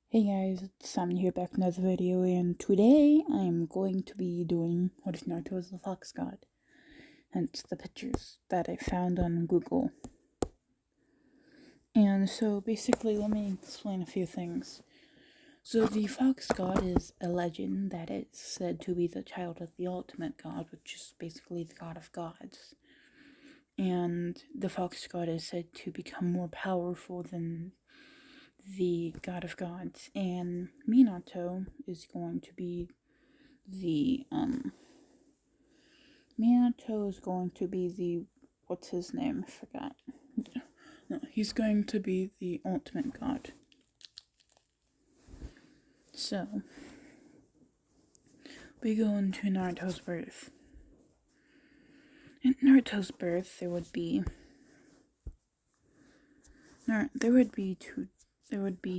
Hey guys, it's Sam here back with another video, and today I'm going to be doing what if Naruto was the fox god, hence the pictures that I found on Google. And so basically, let me explain a few things. So the fox god is a legend that is said to be the child of the ultimate god, which is basically the god of gods. And the fox god is said to become more powerful than the god of gods, and Minato is going to be the what's his name? I forgot. No, he's going to be the ultimate god. So we go into Naruto's birth. In Naruto's birth, there would be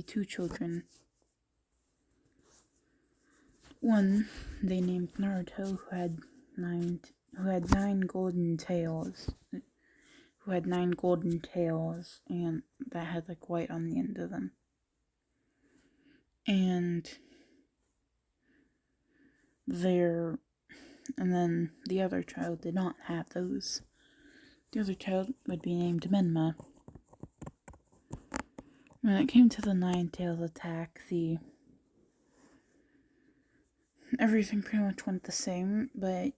two children. One they named Naruto, who had nine golden tails. And that had like white on the end of them. And then the other child did not have those. The other child would be named Menma. When it came to the Nine Tails attack, everything pretty much went the same, but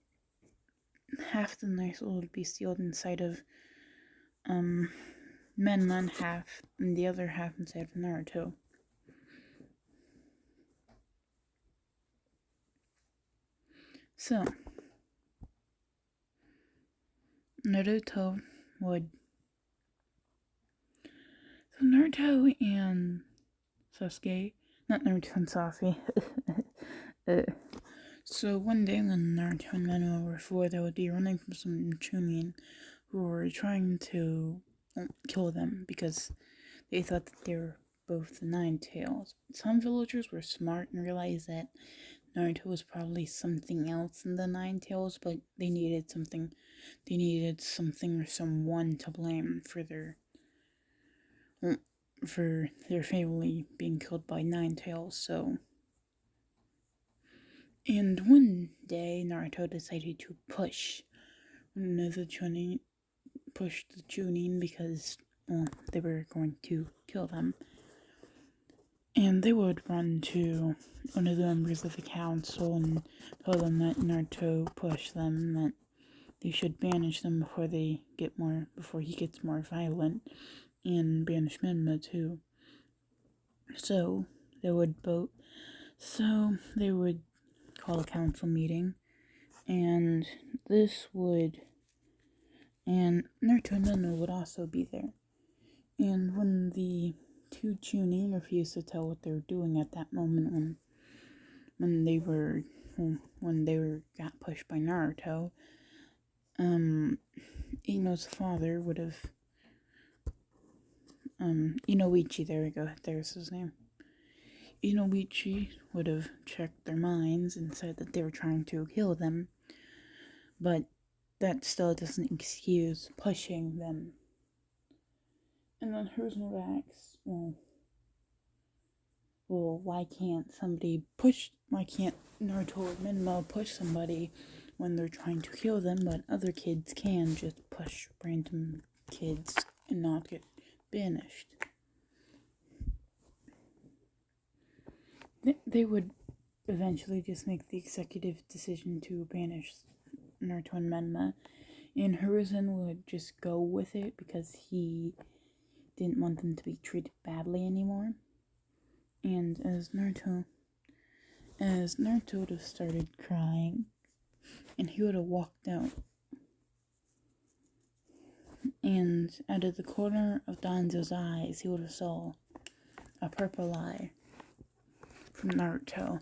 half the Night Soul would be sealed inside of Menma, and the other half inside of Naruto. So Naruto and Sasuke, not Naruto and Sasuke. So one day when Naruto and Menma were 4, they would be running from some Chunin who were trying to kill them because they thought that they were both the Nine Tails. Some villagers were smart and realized that Naruto was probably something else in the Nine Tails, but they needed something or someone to blame for their family being killed by Nine Tails. And one day Naruto decided to push the Chunin because they were going to kill them. And they would run to one of the members of the council and tell them that Naruto pushed them, that they should banish them before he gets more violent, and banish Menma too. So they would call a council meeting, and Naruto and Menma would also be there. And when the two Chunin refused to tell what they were doing at that moment, when they got pushed by Naruto, Ino's father would have Inoichi, there we go, there's his name. Inoichi would have checked their minds and said that they were trying to kill them, but that still doesn't excuse pushing them. And then Hiruzen asks, well, why can't Naruto or Menma push somebody when they're trying to kill them, but other kids can just push random kids and not get banished? They would eventually just make the executive decision to banish Naruto and Menma, and Hiruzen would just go with it because he didn't want them to be treated badly anymore. And as Naruto would have started crying, and he would have walked out, and out of the corner of Danzo's eyes, he would have saw a purple eye from Naruto,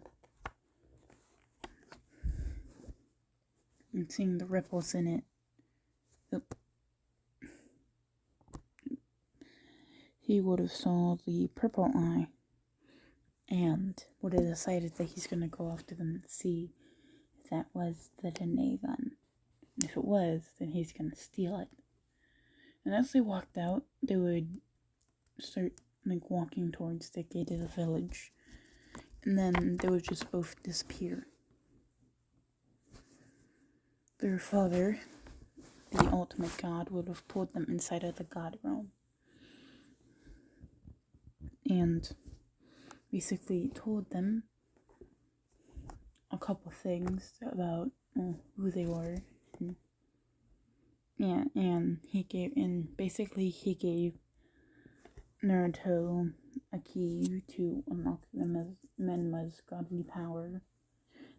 and seeing the ripples in it. He would have saw the purple eye, and would have decided that he's gonna go after them and see if that was the Dene gun. And if it was, then he's gonna steal it. And as they walked out, they would start walking towards the gate of the village. and then they would just both disappear. Their father, the ultimate god, would have pulled them inside of the god realm and basically told them a couple things about who they were. And he gave Naruto a key to unlock Menma's godly power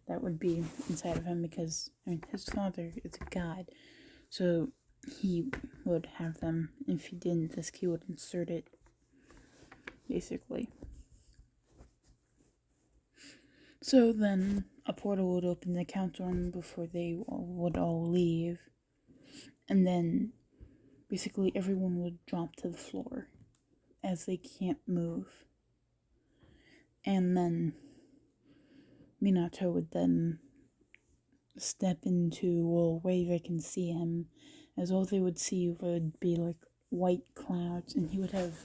that would be inside of him, because his father is a god, so he would have them. If he didn't, this key would insert it, basically. So then a portal would open the council room before they would all leave, and then basically everyone would drop to the floor as they can't move. And then Minato would then step into a way they can see him, as all they would see would be like white clouds, and he would have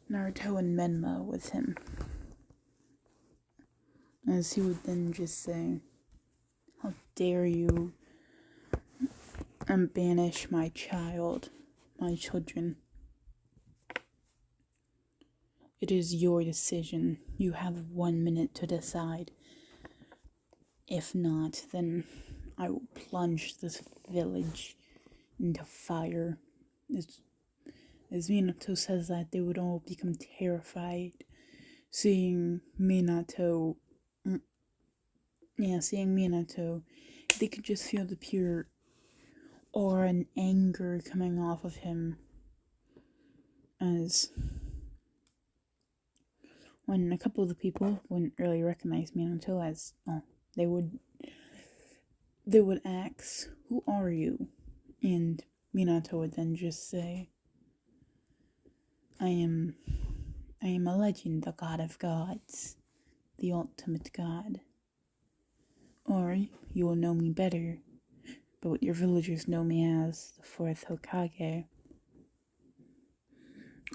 Naruto and Menma with him. As he would then just say, "How dare you banish my children. It is your decision. You have 1 minute to decide. If not, then I will plunge this village into fire." As Minato says that, they would all become terrified, seeing Minato. They could just feel the pure aura and anger coming off of him, as when a couple of the people wouldn't really recognize Minato, as they would ask, "Who are you?" And Minato would then just say, I am a legend, the god of gods, the ultimate god. Or you will know me better, but what your villagers know me as, the fourth Hokage.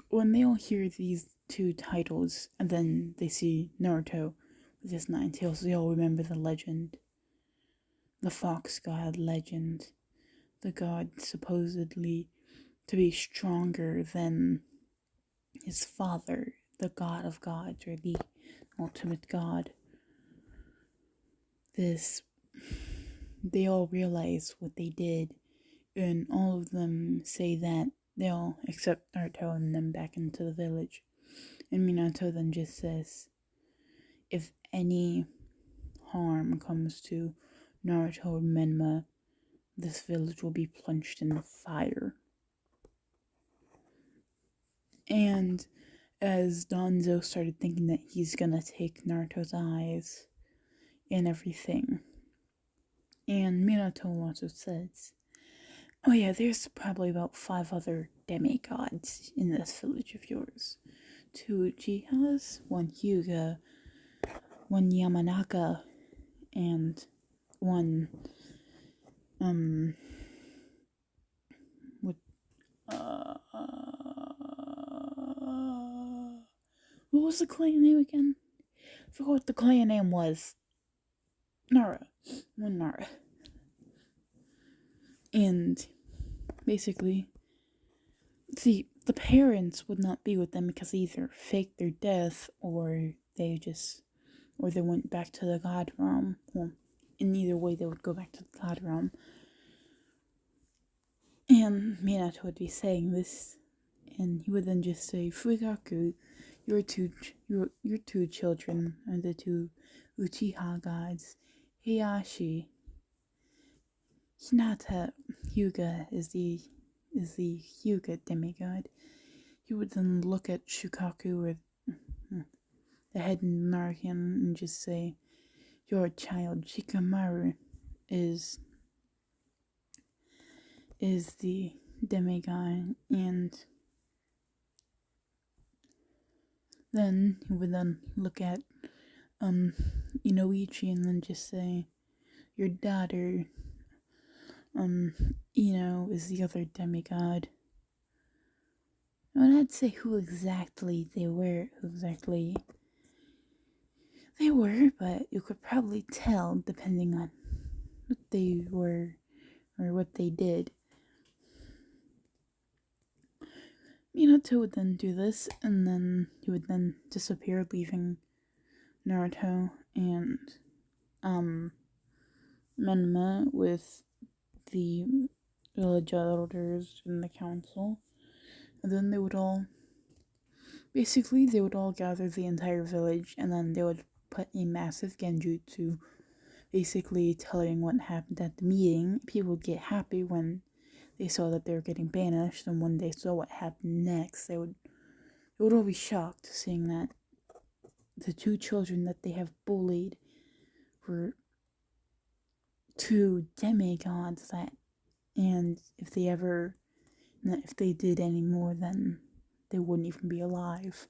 When they all hear these two titles, and then they see Naruto with his 9 tails, they all remember the legend. The fox god legend. The god supposedly to be stronger than his father, the god of gods, or the ultimate god. They all realize what they did, and all of them say that they'll accept Naruto and them back into the village. And Minato then just says, if any harm comes to Naruto and Menma, this village will be plunged in fire. And as Danzo started thinking that he's gonna take Naruto's eyes and everything, and Minato also says, "Oh yeah, there's probably about 5 other demigods in this village of yours. 2 Uchihas, 1 Hyuga, 1 Yamanaka, and 1, what was the clan name again? I forgot what the clan name was. Nara. 1 Nara. And basically, see, the parents would not be with them because they either faked their death or they went back to the god realm. Well, in either way, they would go back to the god realm. And Minato would be saying this, and he would then just say, "Fugaku, your two children are the 2 Uchiha gods. Heihachi, Hinata, Hyuga is the Hyuga demigod." He would then look at Shukaku, or the head Naruto, and just say, "Your child Shikamaru is the demigod." And then he would then look at Inoichi and then just say, "Your daughter Ino is the other demigod." And I'd say who exactly they were, They were, but you could probably tell depending on what they were or what they did. Minato would then do this, and then he would then disappear, leaving Naruto and Menma with the village elders in the council. And then they would all gather the entire village, and then they would put a massive genjutsu, basically telling what happened at the meeting. People would get happy when they saw that they were getting banished, and when they saw what happened next, they would all be shocked seeing that the two children that they have bullied were two demigods and if they did any more, then they wouldn't even be alive.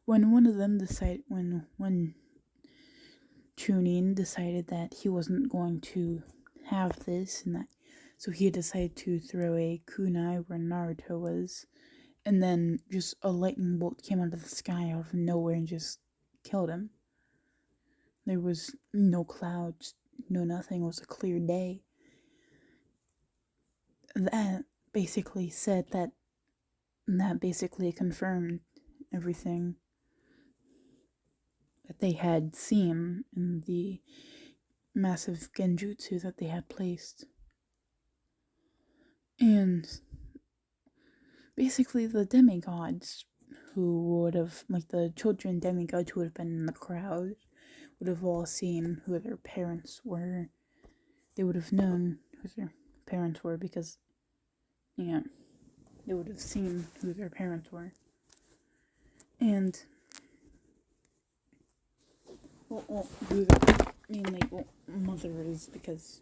When Chunin decided that he wasn't going to have this, so he decided to throw a kunai where Naruto was, and then just a lightning bolt came out of the sky out of nowhere and just killed him. There was no clouds, no nothing. It was a clear day. That basically confirmed everything that they had seen in the massive genjutsu that they had placed. And basically the demigods who would have, like the children demigods who would have been in the crowd, would have all seen who their parents were. They would have known who their parents were because, they would have seen who their parents were. And, who their mother is, because,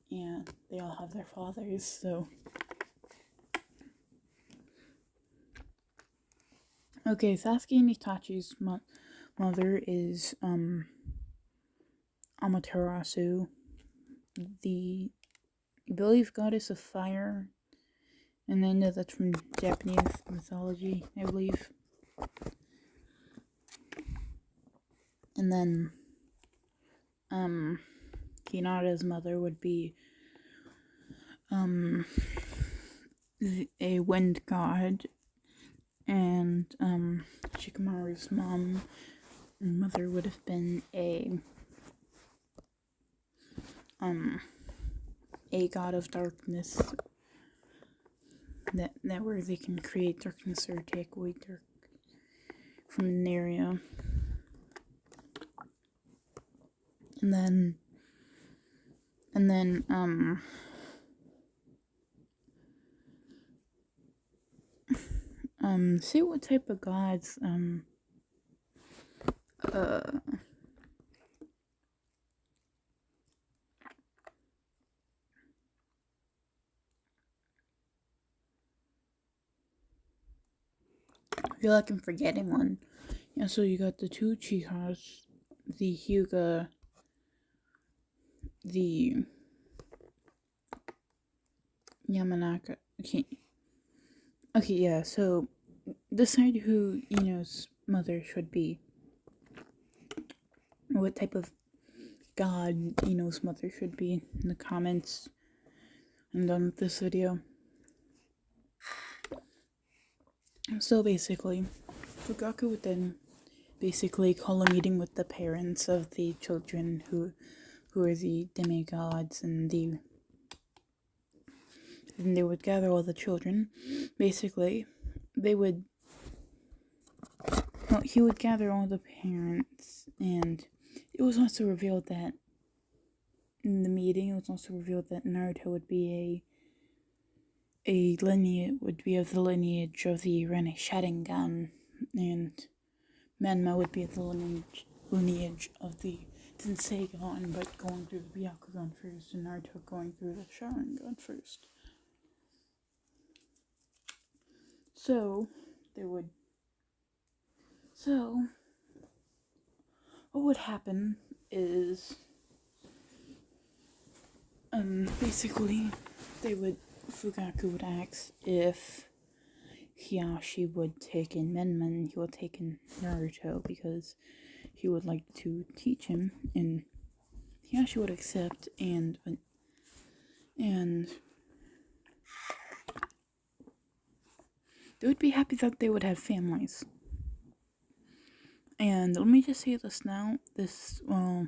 they all have their fathers, so. Okay, Sasuke and Itachi's mother is, Amaterasu, the, I believe, goddess of fire, and I know that's from Japanese mythology, I believe. And then, Hinata's mother would be, a wind god, and, Shikamaru's mother would have been a god of darkness, that where they can create darkness or take away dark from an area. And then see what type of gods I feel like I'm forgetting one. Yeah, so you got the two Chihas, the Hyuga, the Yamanaka. Okay, yeah, so decide who Ino's mother should be. What type of god Ino's mother should be in the comments. I'm done with this video. So basically, Fugaku would then basically call a meeting with the parents of the children who are the demigods, and they would gather all the children. Basically, he would gather all the parents, and it was also revealed that in the meeting, it was also revealed that Naruto would be of the lineage of the Rinne Sharingan, and Menma would be of the lineage of the Tenseigan, but going through the Byakugan first, and Naruto going through the Sharingan first. So what would happen is, basically, Fugaku would ask if Hiyashi would take in Menma and he would take in Naruto because he would like to teach him, and Hiyashi would accept, and they would be happy that they would have families. And let me just say this now, Hinata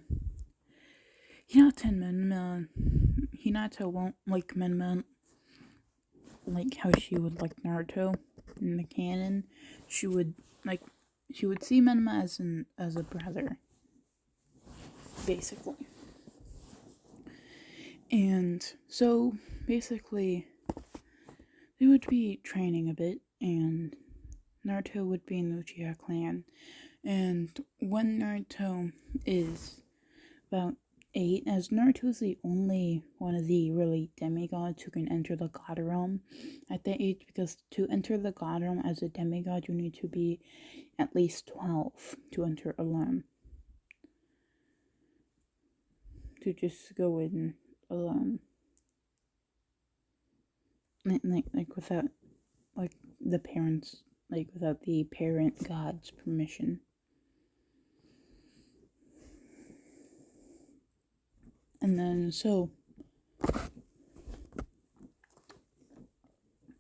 and Menma, Hinata won't like Menma like how she would like Naruto in the canon. She would see Menma as a brother, basically. And so basically they would be training a bit, and Naruto would be in the Uchiha clan. And when Naruto is about 8, as Naruto is the only one of the really demigods who can enter the God realm at that age, because to enter the God realm as a demigod, you need to be at least 12 to enter alone. To just go in alone. Like without, like, the parents, like, without the parent god's permission. And then, so,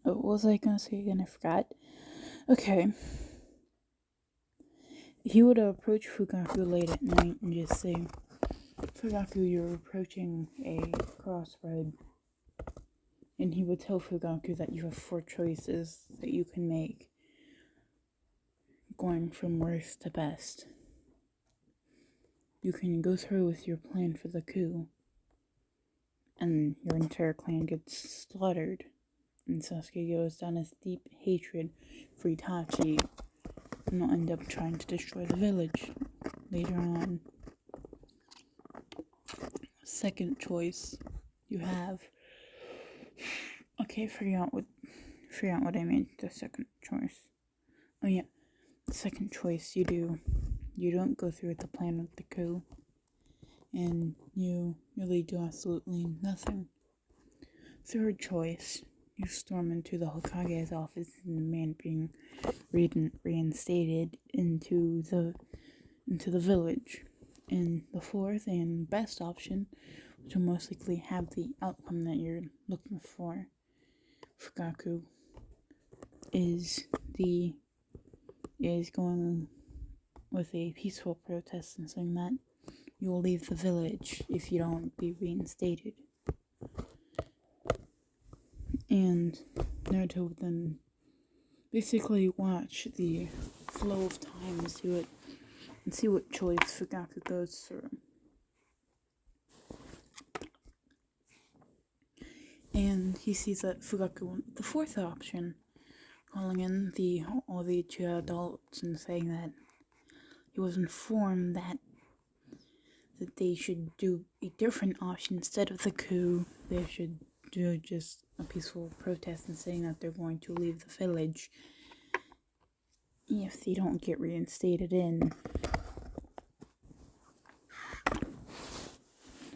what was I gonna say again? I forgot. Okay. He would approach Fugaku late at night and just say, Fugaku, you're approaching a crossroad. And he would tell Fugaku that you have 4 choices that you can make, going from worst to best. You can go through with your plan for the coup, and your entire clan gets slaughtered, and Sasuke goes down his deep hatred for Itachi, and will end up trying to destroy the village later on. Second choice you have. Okay, forgot what I made the second choice. Oh yeah, the second choice you don't go through with the plan with the coup, and you really do absolutely nothing. Third choice, you storm into the Hokage's office and demand being reinstated into the village. And the fourth and best option, which will most likely have the outcome that you're looking for, Fugaku, is going with a peaceful protest and saying that you will leave the village if you don't be reinstated. And Naruto would then basically watch the flow of time and see what choice Fugaku goes through. And he sees that Fugaku went the fourth option, calling in all the two adults and saying that he was informed that they should do a different option instead of the coup. They should do just a peaceful protest and saying that they're going to leave the village if they don't get reinstated in.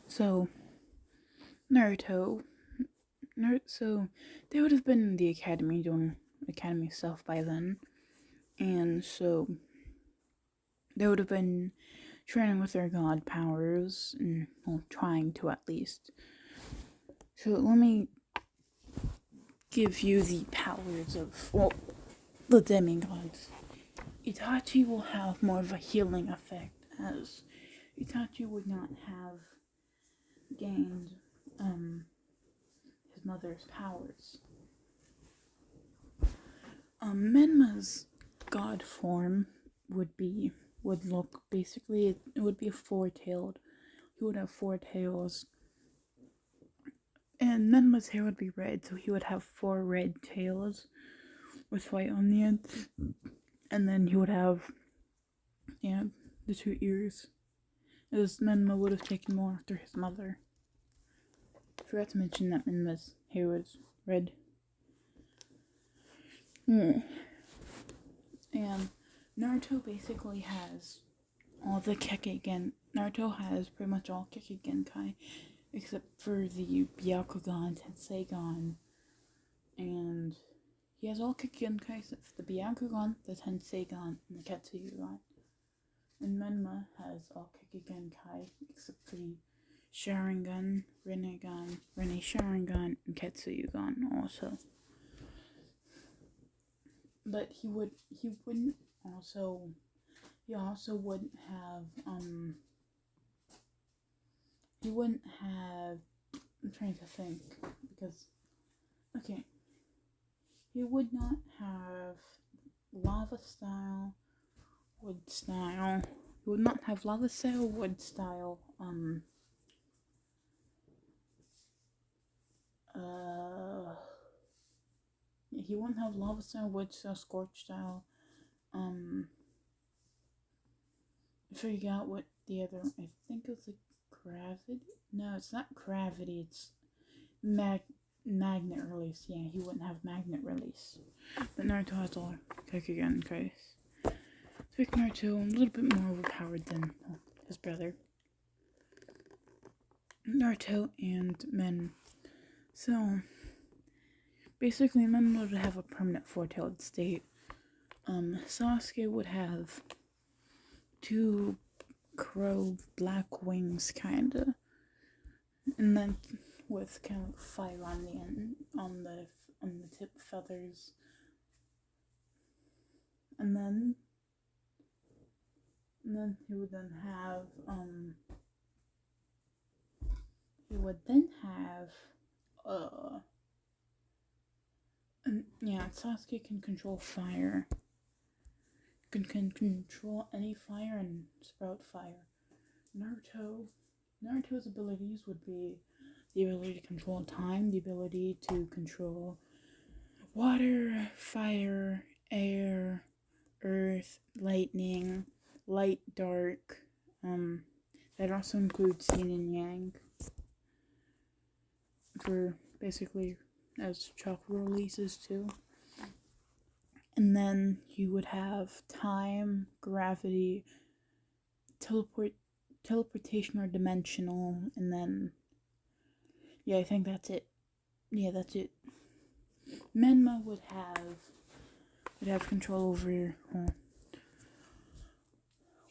So so they would have been in the academy doing academy stuff by then, and so they would have been training with their god powers, and trying to at least. So let me give you the powers of the demigods. Itachi will have more of a healing effect, as Itachi would not have gained his mother's powers. Menma's god form would look basically, it would be 4-tailed. He would have 4 tails. And Menma's hair would be red, so he would have 4 red tails with white on the end. And then he would have, the 2 ears, as Menma would have taken more after his mother. I forgot to mention that Menma's hair was red. And Naruto basically has all the Kekkei. Naruto has pretty much all Kekkei Genkai, except for the Byakugan, Tenseigan, and He has all Kikenkai of the Byakugan, the Tenseigan, and the Ketsuyugan. And Menma has all Kikenkai except for the Sharingan, Rinnegan, Rinne Sharingan, and Ketsuyugan also. But he also wouldn't have, I'm trying to think, because, okay, he would not have lava style, wood style, he would not have lava style, wood style, he wouldn't have lava style, wood style, scorch style, I forgot what the other, I think it was like gravity, no, it's not gravity, it's magnet release, yeah, he wouldn't have magnet release, but Naruto has all Kakugan Kais. Speaking of Naruto, a little bit more overpowered than his brother, Naruto and Men. So, basically, Men would have a permanent four-tailed state. Sasuke would have two crow black wings, kinda, and then with kind of fire on the end, on the tip feathers, and then he would then have and yeah, Sasuke can control fire. Can control any fire and sprout fire. Naruto's abilities would be the ability to control time, the ability to control water, fire, air, earth, lightning, light, dark. That also includes yin and yang. For basically as chakra releases too. And then you would have time, gravity, teleportation or dimensional, and then yeah, I think that's it. Yeah, that's it. Menma would have control over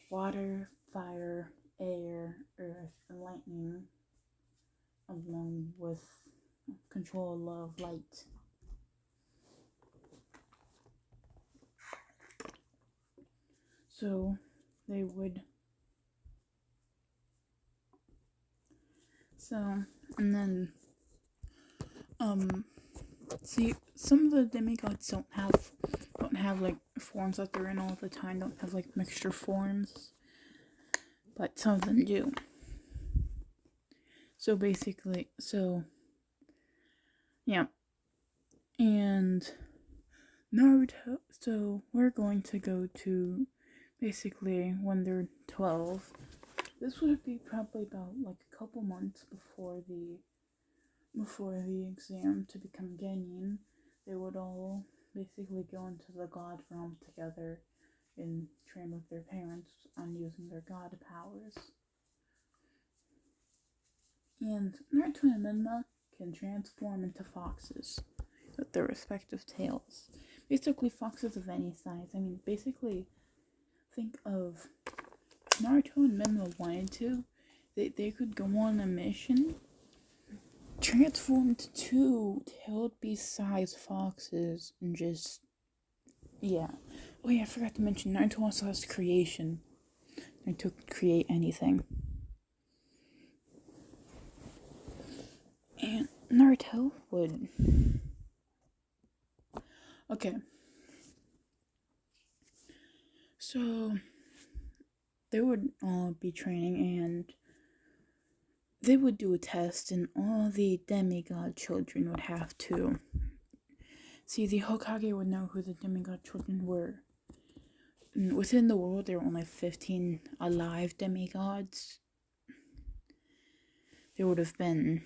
water, fire, air, earth, and lightning, along with control of light. So they would. So, and then, see, some of the demigods don't have like forms that they're in all the time, don't have like mixture forms, but some of them do. So basically, yeah, and Naruto, so we're going to go to basically when they're 12. This would be probably about like a couple months before the exam to become Genin. They would all basically go into the god realm together and train with their parents on using their god powers. And Naruto and Menma can transform into foxes with their respective tails. Basically foxes of any size. I mean, basically think of Naruto and Menma wanted to, they could go on a mission, transform to two tailed beast-sized foxes, and just, yeah. Oh yeah, I forgot to mention, Naruto also has creation. Naruto could create anything. And Naruto would... Okay. So, they would all be training, and they would do a test, and all the demigod children would have to... See, the Hokage would know who the demigod children were. And within the world, there were only 15 alive demigods. There would have been...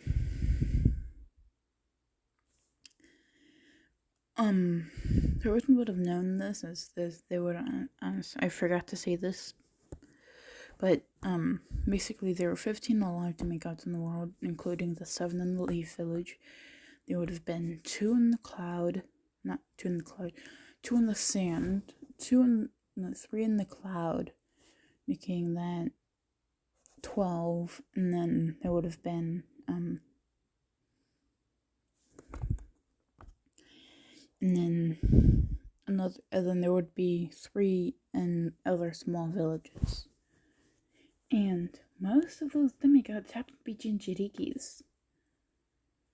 the person would have known this as they would, I forgot to say this, but, basically there were 15 alive demigods in the world, including the 7 in the Leaf Village. There would have been 2 in the Cloud not 2 in the cloud, 2 in the sand, 2 in no, 3 in the cloud, making that 12, and then there would have been and then there would be 3 in other small villages. And most of those demigods happen to be Jinchurikis.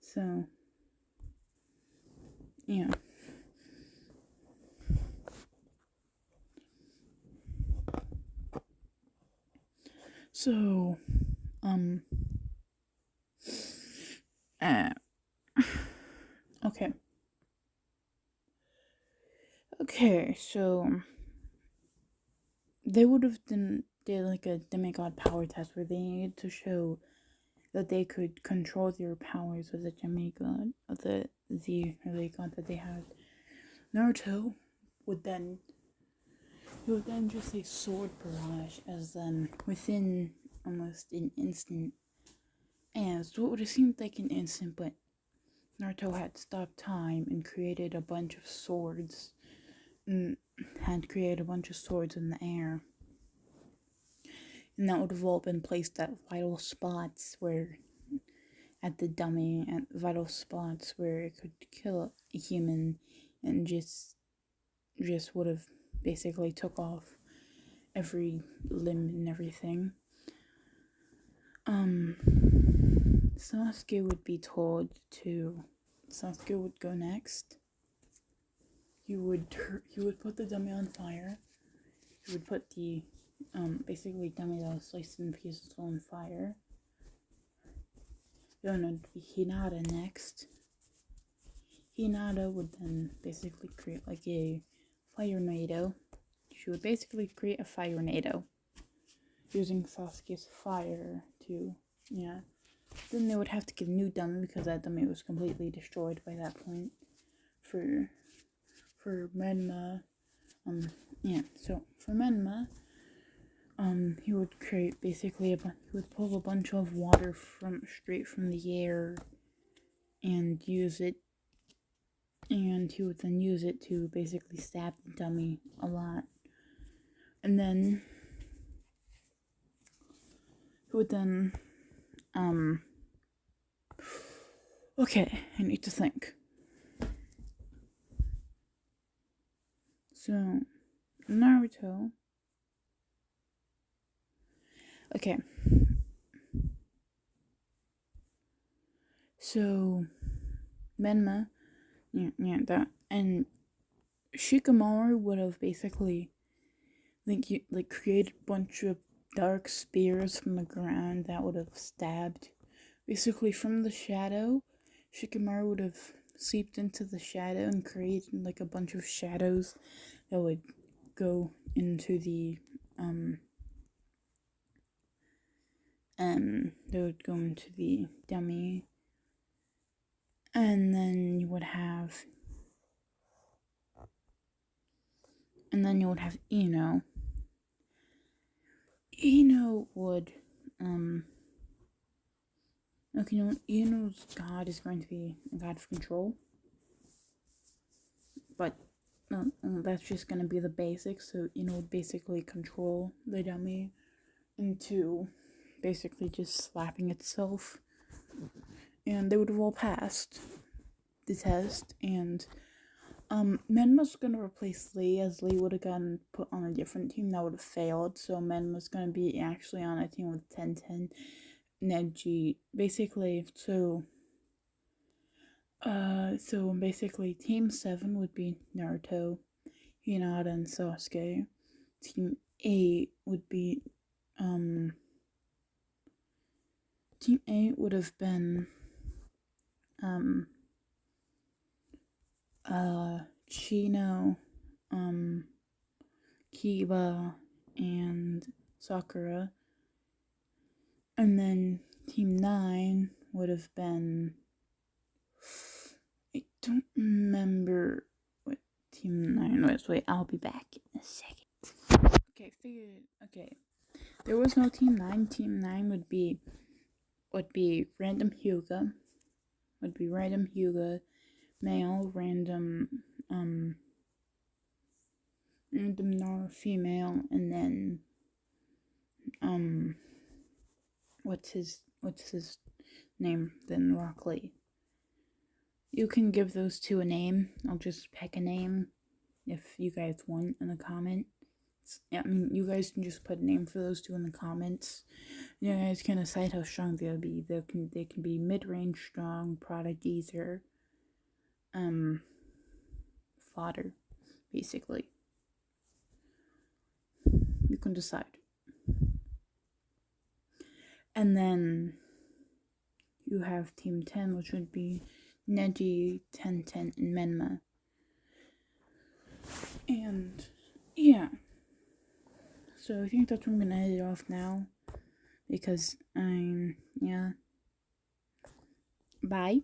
So, yeah. So, okay. Okay, so they would have did like a demigod power test where they needed to show that they could control their powers with the demigod, of the god that they had. Naruto would then just say sword barrage, as then within almost an instant. And so it would have seemed like an instant, but Naruto had stopped time and created a bunch of swords. And had created a bunch of swords in the air. And that would have all been placed at vital spots where vital spots where it could kill a human, and just would have basically took off every limb and everything. Sasuke would go next. He would put the dummy on fire. He would put the basically dummy that was sliced in pieces on fire. Then it would be Hinata next. Hinata would then basically create like a fire-nado. She would basically create a fire-nado using Sasuke's fire to, yeah. Then they would have to get a new dummy because that dummy was completely destroyed by that point. For Menma, so for Menma, he would create basically he would pull a bunch of water straight from the air and use it, and he would then use it to basically stab the dummy a lot. And then he would then, okay, I need to think. So, Naruto. Okay. So, Menma, that, and Shikamaru would have basically, created a bunch of dark spears from the ground that would have stabbed. Basically, from the shadow, Shikamaru would have seeped into the shadow and created like a bunch of shadows that would go into the dummy. And then you would have Ino. Ino would Ino's god is going to be a god of control. But that's just going to be the basics. So Ino would basically control the dummy into basically just slapping itself. And they would have all passed the test. And Menma's going to replace Lee, as Lee would have gotten put on a different team that would have failed. So Menma's going to be actually on a team with 10-10, Neji. Basically, so basically Team 7 would be Naruto, Hinata, and Sasuke. Team 8 would be, Team 8 would have been, Chino, Kiba, and Sakura. And then Team 9 would have been, I don't remember what Team 9 was. Wait, I'll be back in a second. Okay. There was no Team 9. Team 9 would be Random Hyuga. Male, Random them are female, and then, what's his name? Then Rockley. You can give those two a name. I'll just pick a name if you guys want in the comments. Yeah, I mean, you guys can just put a name for those two in the comments. You guys can decide how strong they'll be. They can be mid-range strong, prodigies, or fodder, basically. You can decide. And then you have Team 10, which would be Neji, Tenten, and Menma. And yeah. So I think that's where I'm gonna end it off now. Because yeah. Bye.